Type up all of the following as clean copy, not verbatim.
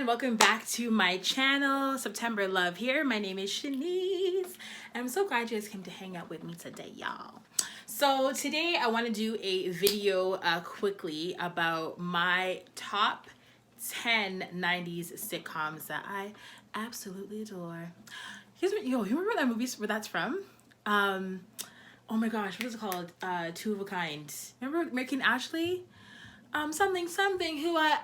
everyone, welcome back to my channel. September Love here. My name is Shanice. I'm so glad you guys came to hang out with me today, y'all. So today I want to do a video quickly about my top 10 90s sitcoms that I absolutely adore. You remember that movie where that's from? Oh my gosh, what is it called? Two of a Kind. Remember American Ashley? Something who I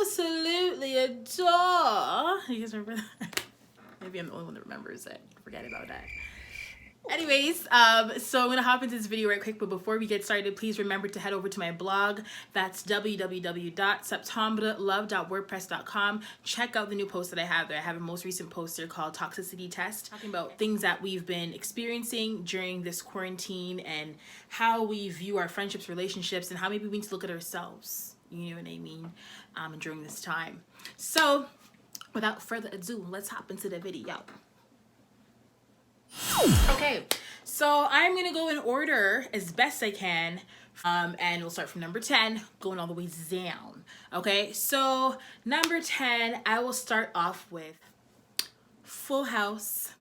absolutely adore. You guys remember that? Maybe I'm the only one that remembers it. Forget about that. Anyways, so I'm gonna hop into this video right quick, but before we get started, please remember to head over to my blog. That's www.septembrelove.wordpress.com. Check out the new post that I have there. I have a most recent poster called Toxicity Test, talking about things that we've been experiencing during this quarantine and how we view our friendships, relationships, and how maybe we need to look at ourselves, you know what I mean, during this time. So without further ado, let's hop into the video. Okay, so I'm gonna go in order as best I can, and we'll start from number 10 going all the way down. Okay, so number 10, I will start off with Full House.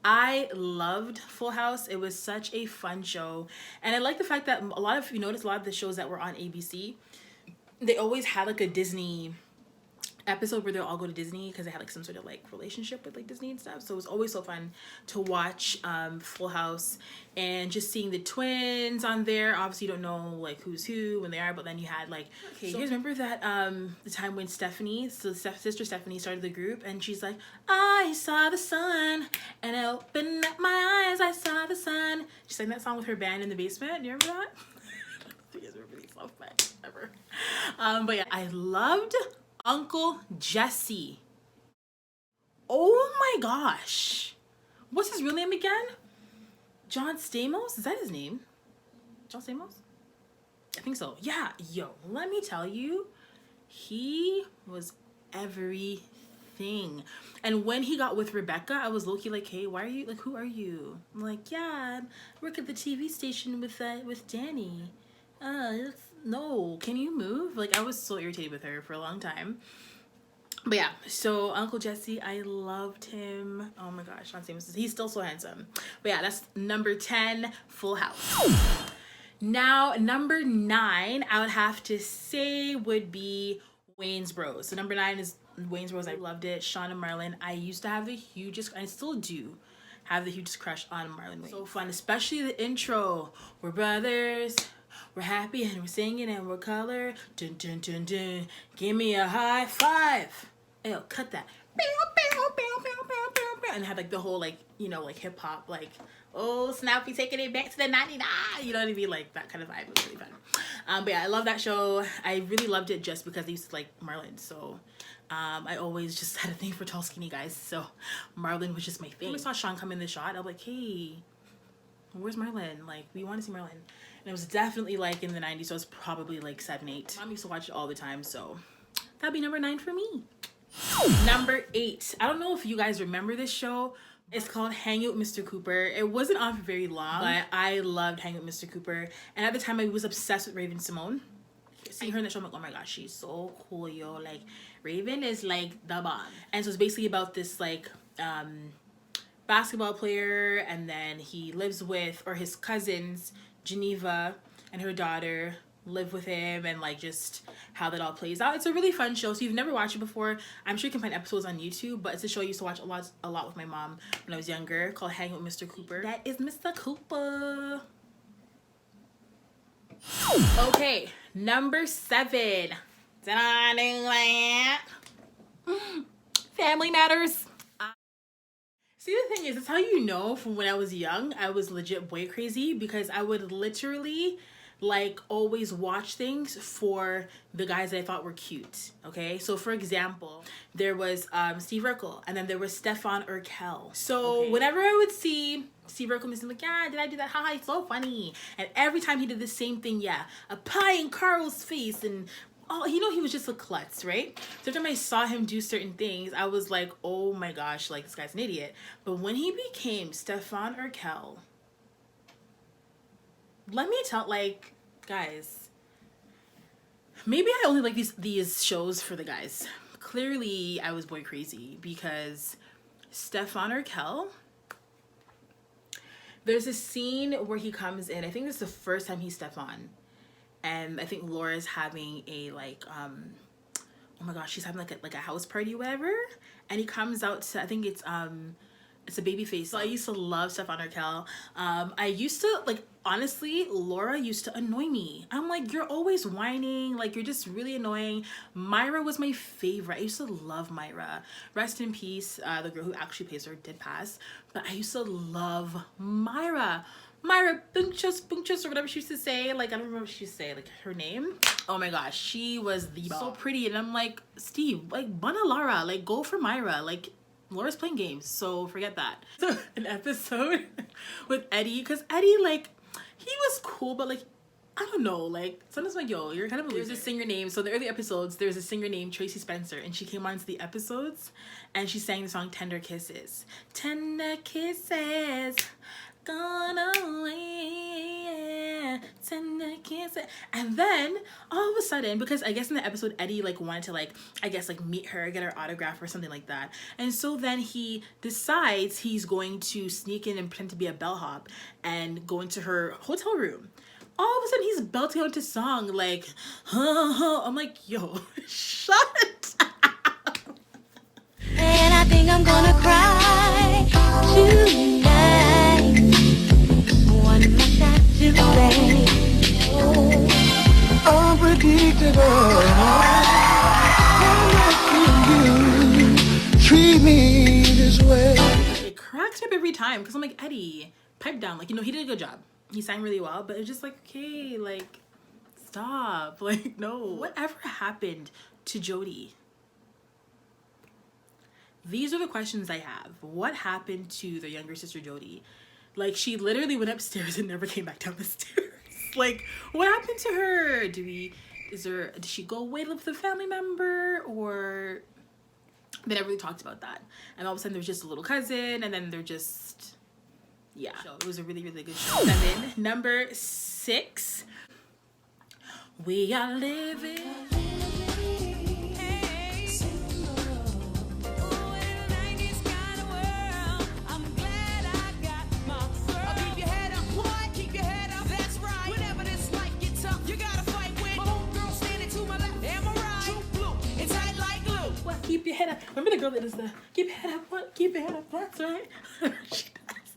I loved Full House. It was such a fun show, and I like the fact that a lot of the shows that were on ABC, they always had like a Disney episode where they'll all go to Disney because they had like some sort of like relationship with like Disney and stuff. So it was always so fun to watch Full House, and just seeing the twins on there. Obviously you don't know like who's who when they are, but then you had like, okay, so you guys remember that the time when sister Stephanie started the group, and she's like, I saw the sun and I opened up my eyes, I saw the sun. She sang that song with her band in the basement. Do you remember that? You guys remember these so fun ever. But yeah, I loved Uncle Jesse. Oh my gosh. What's his real name again? John Stamos? Is that his name? John Stamos? I think so. Yeah. Yo, let me tell you, he was everything. And when he got with Rebecca, I was low-key like, hey, why are you, like, who are you? I'm like, yeah, I work at the TV station with Danny. No, can you move? Like, I was so irritated with her for a long time. But yeah, so Uncle Jesse, I loved him. Oh my gosh, John Stamos, he's still so handsome. But yeah, that's number 10, Full House. Now, number 9, I would have to say would be Wayne's Bros. So number 9 is Wayne's Bros. I loved it. Sean and Marlon. I used to have the hugest, I still do have the hugest crush on Marlon Wayans. So fun, especially the intro. We're brothers, we're happy, and we're singing, and we're color. Dun dun dun dun. Give me a high five. Ew, cut that. And had like the whole like, you know, like hip hop, like, oh snap, we taking it back to the 99. You know what I mean? Like that kind of vibe. It was really fun. But yeah, I love that show. I really loved it just because they used to like Marlon. So I always just had a thing for tall, skinny guys. So Marlon was just my thing. When I saw Sean come in the shot, I was like, hey, where's Marlon? Like, we want to see Marlon. And it was definitely like in the 90s, so it was probably like 7, 8. Mom used to watch it all the time, so that'd be number 9 for me. Number 8. I don't know if you guys remember this show. It's called Hang Out with Mr. Cooper. It wasn't on for very long, but I loved Hang Out with Mr. Cooper. And at the time, I was obsessed with Raven Simone. Seeing her in the show, I'm like, oh my gosh, she's so cool, yo. Like, Raven is like the bomb. And so it's basically about this like basketball player, and then he lives with, or his cousins, Geneva and her daughter live with him, and like just how that all plays out. It's a really fun show. So if you've never watched it before, I'm sure you can find episodes on YouTube, but it's a show I used to watch a lot with my mom when I was younger, called Hang Out with Mr. Cooper. That is Mr. Cooper. Okay, number 7. Family Matters. See, the thing is, that's how you know from when I was young, I was legit boy crazy, because I would literally like always watch things for the guys that I thought were cute. Okay, so for example, there was Steve Urkel, and then there was Stefan Urkel. So whenever I would see Steve Urkel, I'm like, yeah, did I do that? Haha, it's so funny. And every time he did the same thing, yeah, a pie in Carl's face, and oh, you know, he was just a klutz, right? So every time I saw him do certain things, I was like, oh my gosh, like, this guy's an idiot. But when he became Stefan Urkel, let me tell, like, guys, maybe I only like these shows for the guys. clearly I was boy crazy because Stefan Urkel, there's a scene where he comes in, I think this is the first time he's Stefan, and I think Laura's having a like oh my gosh, she's having like a house party or whatever, and he comes out to, I think it's a baby face. So I used to love Stefan Urkel. I used to, like, honestly, Laura used to annoy me. I'm like, you're always whining, like you're just really annoying. Myra was my favorite. I used to love Myra. Rest in peace, the girl who actually plays her did pass, but I used to love Myra. Myra Bunchos or whatever she used to say. Like, I don't remember what she used to say, like her name. Oh my gosh, she was the so pretty, and I'm like, Steve, like, Bana Lara, like go for Myra. Like, Laura's playing games, so forget that. So an episode with Eddie, because Eddie, like, he was cool, but like, I don't know, like, sometimes I'm like, yo, you're kind of a loser. There's a singer named, so the early episodes, there's a singer named Tracy Spencer, and she came onto the episodes, and she sang the song Tender Kisses. Tender kisses, gone away, yeah. Tender kisses. And then, all of a sudden, because I guess in the episode, Eddie, like, wanted to, like, I guess, like, meet her, get her autograph or something like that. And so then he decides he's going to sneak in and pretend to be a bellhop and go into her hotel room. All of a sudden, he's belting out a song, like, I'm like, yo, shut up. And I think I'm gonna cry tonight. One more time to say, unpredictable. How much you treat me this way? It cracks me up every time because I'm like, Eddie, pipe down. Like, you know, he did a good job. He sang really well, but it's just like, okay, like, stop. Like, no. Whatever happened to Jody? These are the questions I have. What happened to their younger sister, Jody? Like, she literally went upstairs and never came back down the stairs. Like, what happened to her? Did she go away to live with a family member, or they never really talked about that? And all of a sudden there's just a little cousin, and then they're just, yeah. So it was a really, really good show. 7. Number 6. We are living. Keep your head up. Remember the girl that does the keep your head up, what? Keep your head up, that's right. She does.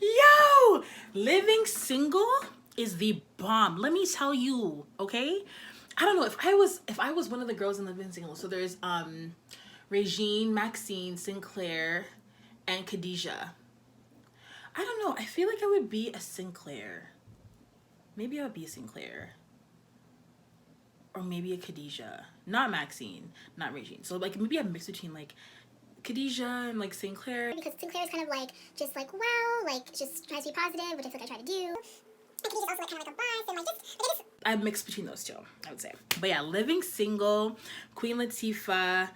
Yo! Living single is the bomb. Let me tell you, okay? I don't know, if I was one of the girls in Living Single, so there's Regine, Maxine, Sinclair, and Khadijah. I don't know, I feel like I would be a Sinclair. Maybe I would be a Sinclair. Or maybe a Khadijah. Not Maxine, not Regine. So like maybe a mix between like Khadijah and like Sinclair. Because Sinclair is kind of like, just like, wow, like just tries to be positive, which I feel like I try to do. And Khadijah's also like kind of like a boss, and like just I mix between those two, I would say. But yeah, Living Single, Queen Latifah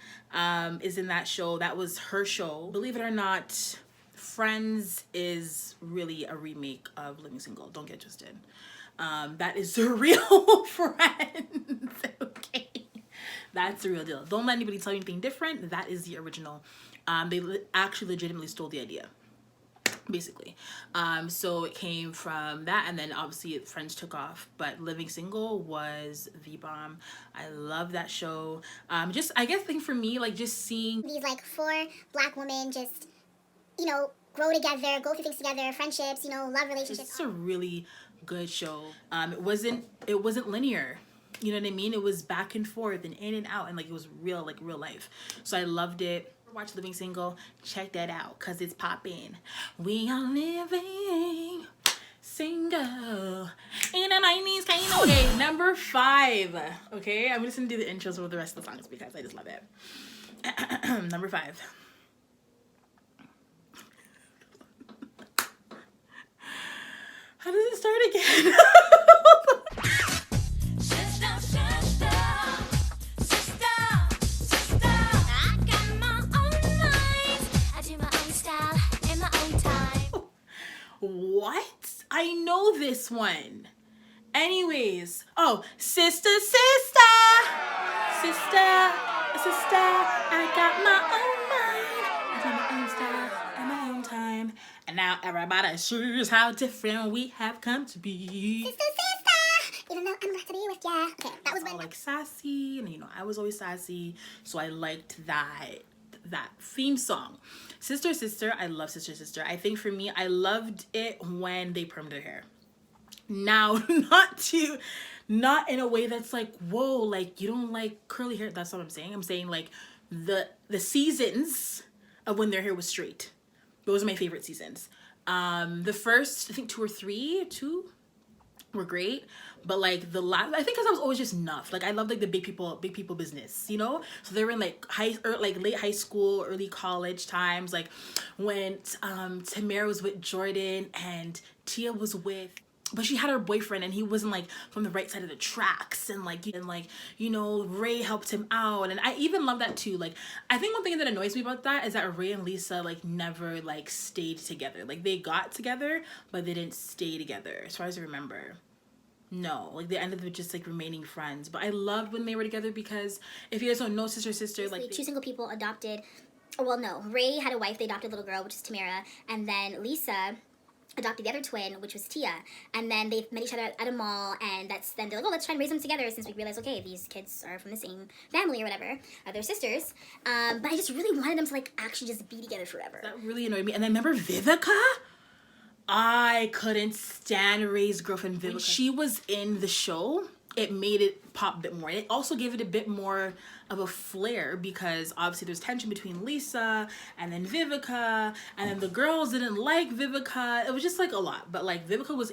is in that show. That was her show. Believe it or not, Friends is really a remake of Living Single. Don't get twisted. That is the real Friends. Okay, that's the real deal. Don't let anybody tell you anything different. That is the original. They actually legitimately stole the idea, basically. So it came from that, and then obviously Friends took off, but Living Single was the bomb. I love that show. Just, I guess, thing for me, like just seeing these like 4 black women just, you know, grow together, go through things together, friendships, you know, love relationships. It's a really good show. It wasn't linear. You know what I mean? It was back and forth and in and out, and like it was real, like real life. So I loved it. Watch Living Single. Check that out, cause it's popping. We are living single in the 90s kind of. Okay, number 5. Okay, I'm just gonna do the intros with the rest of the songs because I just love it. Number 5. How does it start again? What? I know this one. Anyways, oh, sister, sister, sister, sister, I got my own mind, I got my own style and my own time, and now everybody sees how different we have come to be. Sister, sister, even though I'm glad to be with ya. Okay, that was when Like sassy, and you know I was always sassy, so I liked that theme song. Sister, sister, I love sister, sister. I think for me, I loved it when they permed their hair. Now, not in a way that's like, whoa, like you don't like curly hair. That's what I'm saying. I'm saying like the seasons of when their hair was straight. Those are my favorite seasons. The first, I think 2 or 3 were great, but like the last, I think because I was always just nuff. Like I love like the big people business, you know. So they were in like late high school, early college times, like when Tamara was with Jordan and Tia was with. But she had her boyfriend and he wasn't like from the right side of the tracks, and you know, Ray helped him out, and I even love that too. Like I think one thing that annoys me about that is that Ray and Lisa like never like stayed together. Like they got together but they didn't stay together as far as I remember. No, like they ended up just like remaining friends. But I loved when they were together because if you guys don't know, sister, like two single people adopted. Well, no, Ray had a wife. They adopted a little girl, which is Tamara, and then Lisa adopted the other twin, which was Tia, and then they met each other at a mall, and then they're like, oh, let's try and raise them together since we realized, okay, these kids are from the same family or whatever, they're sisters, but I just really wanted them to like actually just be together forever. That really annoyed me. And then remember Vivica? I couldn't stand Ray's girlfriend Vivica. When she was in the show, it made it pop a bit more. It also gave it a bit more of a flair because obviously there's tension between Lisa and then Vivica, and then the girls didn't like Vivica. It was just like a lot. But like Vivica was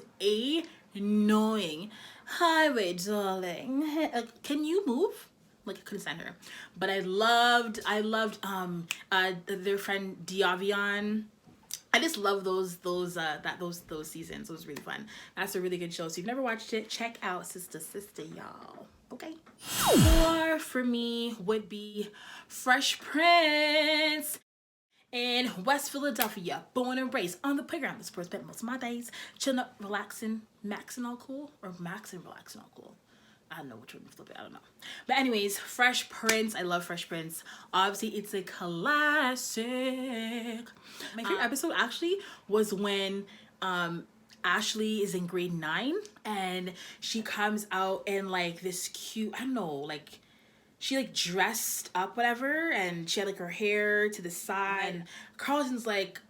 annoying. Hi, Ray, darling. Can you move? Like I couldn't stand her. But I loved their friend Diavion. I just love those seasons. It was really fun. That's a really good show. So if you've never watched it, check out Sister, y'all. Okay. 4 for me would be Fresh Prince in West Philadelphia, born and raised on the playground. This is where I spent most of my days chilling up, relaxing, maxing all cool, or maxing, relaxing all cool. I don't know which one to flip it. I don't know. But anyways, Fresh Prince. I love Fresh Prince. Obviously, it's a classic. My favorite episode actually was when Ashley is in grade 9 and she comes out in like this cute, I don't know, like she like dressed up whatever, and she had like her hair to the side. And Carlton's like,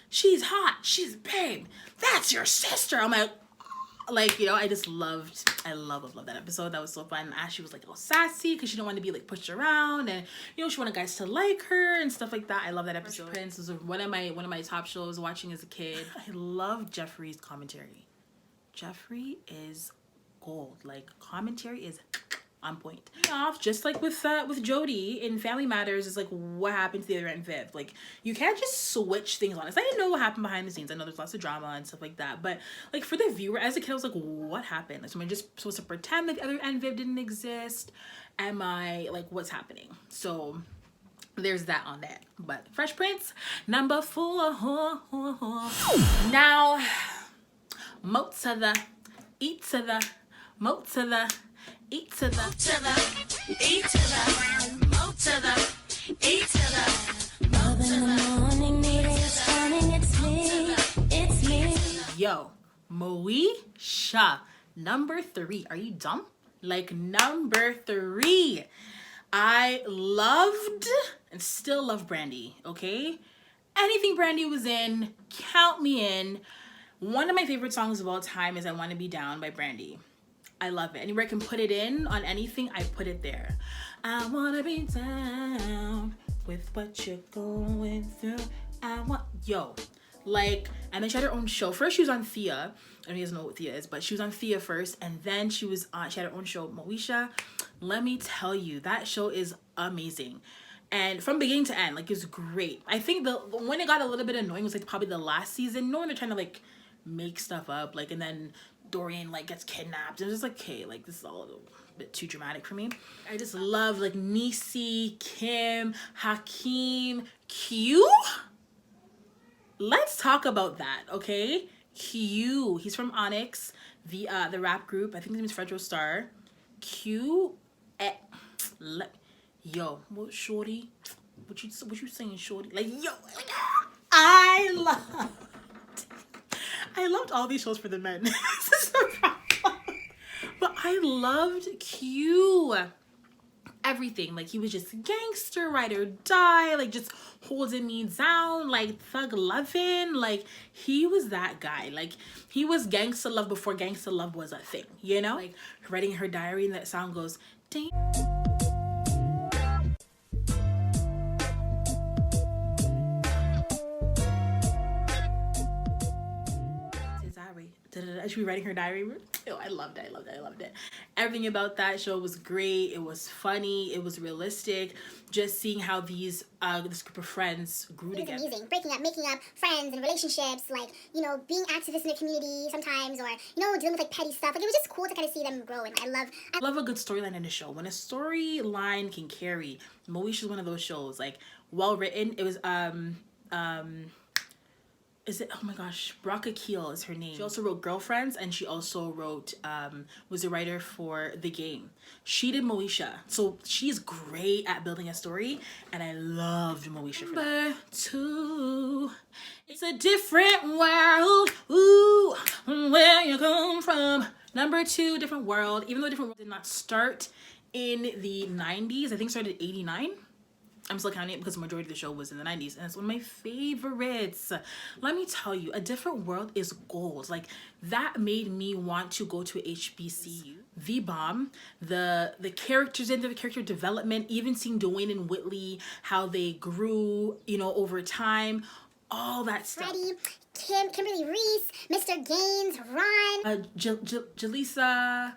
she's hot. She's babe. That's your sister. I'm like, you know, I love that episode. That was so fun. Ashley was like all sassy because she didn't want to be like pushed around, and you know, she wanted guys to like her and stuff like that. I love that episode. Prince was one of my top shows watching as a kid. I love Jeffrey's commentary. Jeffrey is gold. Like commentary is on point. Off just like with Jody in Family Matters is like what happened to the other Aunt Viv. Like you can't just switch things on us. I didn't know what happened behind the scenes. I know there's lots of drama and stuff like that, but like for the viewer as a kid I was like, what happened? Like, so am I just supposed to pretend that the other Aunt Viv didn't exist? Am I like, what's happening? So there's that on that. But Fresh Prince number 4. Now mo to the E to the mo to the E to the E to the mo to the E to the mo to the it's me. Yo, Moesha, number 3. Are you dumb? Like number 3. I loved and still love Brandi, okay? Anything Brandi was in, count me in. One of my favorite songs of all time is I Wanna Be Down by Brandi. I love it. Anywhere I can put it in on anything, I put it there. I wanna be down with what you're going through. Yo. Like, and then she had her own show. First, she was on Thea. I don't even know what Thea is, but she was on Thea first, and then she had her own show, Moesha. Let me tell you, that show is amazing. And from beginning to end, like, it's great. I think when it got a little bit annoying was like probably the last season. No, when they're trying to like make stuff up, like, and then Dorian like gets kidnapped. It was just like, okay, like this is all a little bit too dramatic for me. I just love like Niecy, Kim, Hakeem, Q. Let's talk about that, okay? Q. He's from Onyx, the rap group. I think his name is Fredro Starr. Q. Yo, what shorty? What you saying, shorty? Like, yo, like, I loved all these shows for the men. This is a problem. But I loved Q. Everything. Like, he was just gangster, ride or die, like just holding me down, like thug loving. Like, he was that guy. Like, he was gangster love before gangster love was a thing, you know? Like, writing her diary, and that song goes, ding. She be writing her diary. Oh, I loved it. Everything about that show was great. It was funny. It was realistic. Just seeing how these this group of friends grew together. It was amazing. Breaking up, making up, friends and relationships, like, you know, being activists in the community sometimes, or, you know, dealing with like petty stuff. Like, it was just cool to kind of see them grow, and I love a good storyline in a show. When a storyline can carry, Moesha's one of those shows. Like, well written. It was is it, oh my gosh, Brocka Keel is her name. She also wrote Girlfriends, and she also wrote, was a writer for The Game. She did Moesha. So she's great at building a story, and I loved Moesha for that. Number 2, it's a different world, ooh, where you come from. Number 2, Different World. Even though Different World did not start in the 90s, I think it started in 89. I'm still counting it because the majority of the show was in the 90s, and it's one of my favorites. Let me tell you, A Different World is gold. Like, that made me want to go to HBCU. The bomb, the characters in the character development, even seeing Dwayne and Whitley, how they grew, you know, over time, all that stuff. Freddie, Kimberly Reese, Mr. Gaines, Ron, Jaleesa.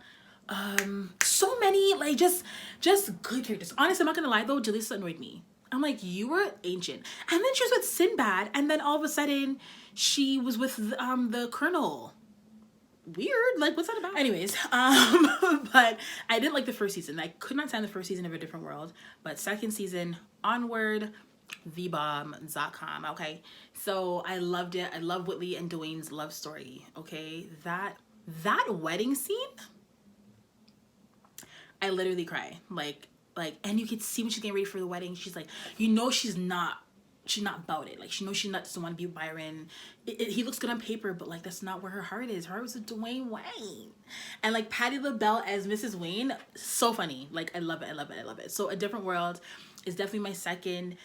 So many, like, just good characters. Honestly, I'm not gonna lie though, Jaleesa annoyed me. I'm like, you were ancient, and then she was with Sinbad, and then all of a sudden she was with the Colonel. Weird, like, what's that about? Anyways, but I didn't like the first season. I could not stand the first season of A Different World, but second season onward, thebomb.com. Okay, so I loved it. I love Whitley and Dwayne's love story. Okay, that wedding scene, I literally cry. Like, and you could see when she's getting ready for the wedding, she's like, you know, she's not about it. Like, she knows she doesn't want to be Byron. He looks good on paper, but like, that's not where her heart is. Her heart was with Dwayne Wayne. And like, Patti LaBelle as Mrs. Wayne, so funny. Like, I love it. So A Different World is definitely my second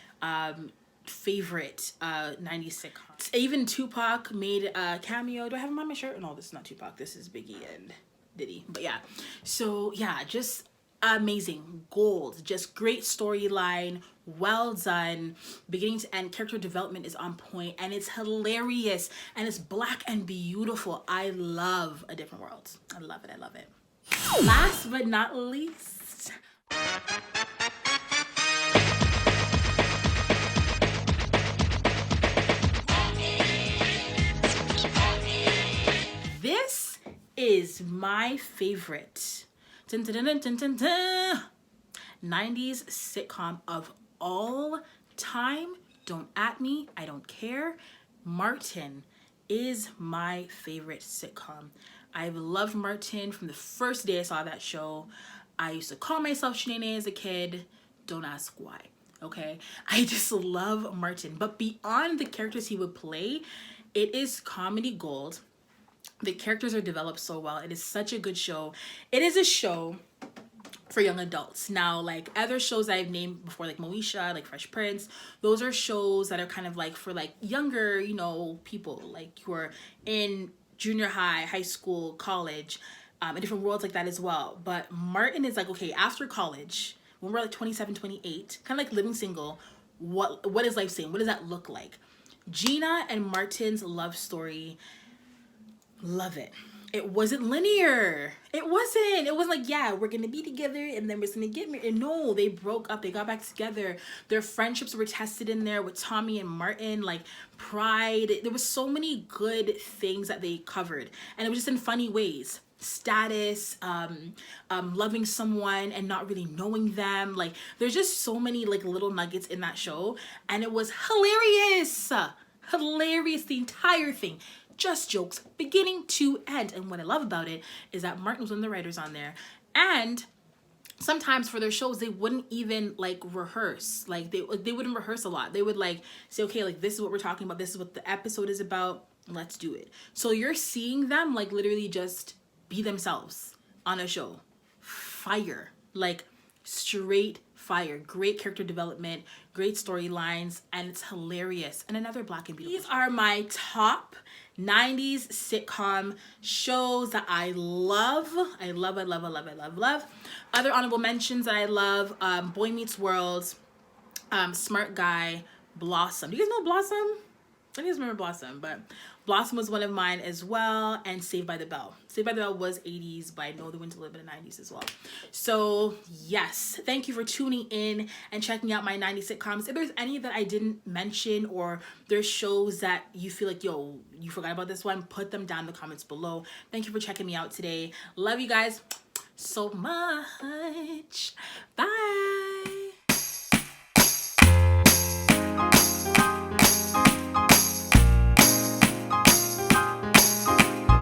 favorite 90s sitcom. Even Tupac made a cameo. Do I have him on my shirt? No, this is not Tupac. This is Biggie and Diddy. But yeah, so yeah, just amazing, gold, just great storyline, well done, beginning to end. Character development is on point, and it's hilarious, and it's black and beautiful. I love A Different World. I love it. Last but not least, this is my favorite 90s sitcom of all time. Don't at me, I don't care. Martin is my favorite sitcom. I've loved Martin from the first day I saw that show. I used to call myself Shanae as a kid. Don't ask why, okay? I just love Martin. But beyond the characters he would play, it is comedy gold. The characters are developed so well. It is such a good show. It is a show for young adults. Now, like other shows I've named before, like Moesha, like Fresh Prince, those are shows that are kind of like for like younger, you know, people like who are in junior high, high school, college, in different worlds like that as well. But Martin is like, okay, after college, when we're like 27, 28, kind of like living single, what is life saying? What does that look like? Gina and Martin's love story, love it. It wasn't linear. It wasn't like, yeah, we're gonna be together and then we're gonna get married. No, they broke up, they got back together. Their friendships were tested in there with Tommy and Martin, like pride. There was so many good things that they covered, and it was just in funny ways. Status, loving someone and not really knowing them. Like, there's just so many like little nuggets in that show, and it was hilarious. The entire thing. just jokes beginning to end. And what I love about it is that Martin was one of the writers on there, and sometimes for their shows they wouldn't even like rehearse. Like they wouldn't rehearse a lot. They would like say, okay, like this is what we're talking about, this is what the episode is about, let's do it. So you're seeing them like literally just be themselves on a show. Fire. Like straight fire. Great character development, great storylines, and it's hilarious. And another Black and Beautiful. These are my top 90s sitcom shows that I love. I love. Other honorable mentions that I love: Boy Meets World, Smart Guy, Blossom. Do you guys know Blossom? I don't remember Blossom, but Blossom was one of mine as well, and Saved by the Bell. Saved by the Bell was 80s, but I know they went to live in the 90s as well. So yes, thank you for tuning in and checking out my 90s sitcoms. If there's any that I didn't mention, or there's shows that you feel like, yo, you forgot about this one, put them down in the comments below. Thank you for checking me out today. Love you guys so much. Bye.